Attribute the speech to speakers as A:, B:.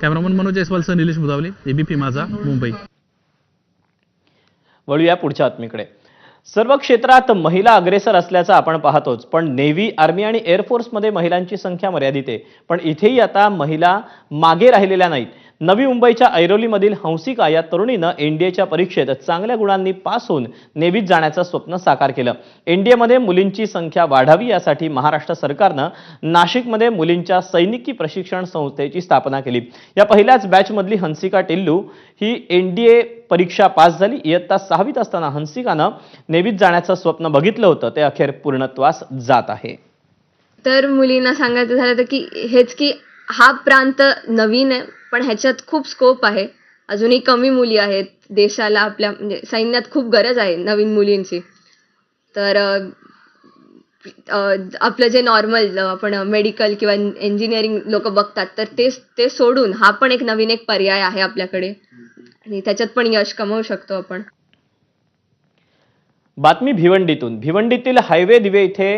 A: Cameraman Manoj जयस्वालसह Nilesh मुदावले, ABP माझा, मुंबई.
B: वळूया पुढच्या बातमीकडे. सर्व क्षेत्रात महिला अग्रेसर असल्याचं आपण पाहतोच, पण नेव्ही, आर्मी आणि एअरफोर्समध्ये महिलांची संख्या मर्यादित आहे. पण इथेही आता महिला मागे राहिलेल्या नाहीत. नवी मुंबईच्या ऐरोलीमधील हंसिका या तरुणीनं एनडीएच्या परीक्षेत चांगल्या गुणांनी पास होऊन नेव्हीत जाण्याचं स्वप्न साकार केलं. एनडीएमध्ये मुलींची संख्या वाढावी यासाठी महाराष्ट्र सरकारनं नाशिकमध्ये मुलींच्या सैनिकी प्रशिक्षण संस्थेची स्थापना केली. या पहिल्याच बॅचमधली हंसिका टिल्लू ही एनडीए परीक्षा पास झाली. इयत्ता 6वीत असताना हंसिकानं नेव्हीत जाण्याचं स्वप्न बघितलं होतं, ते अखेर पूर्णत्वास जात आहे.
C: तर मुलींना सांगायचं झालं तर की हा प्रांत नवीन आहे, पण ह्याच्यात खूप स्कोप आहे. अजूनही कमी मुली आहेत. देशाला आपल्या म्हणजे सैन्यात खूप गरज आहे नवीन मुलींची. तर आपलं जे नॉर्मल आपण मेडिकल किंवा इंजिनिअरिंग लोक बघतात, तर ते सोडून हा पण एक नवीन एक पर्याय आहे आपल्याकडे आणि त्याच्यात पण यश कमवू शकतो आपण.
B: बातमी भिवंडीतून. भिवंडीतील हायवे दिवे इथे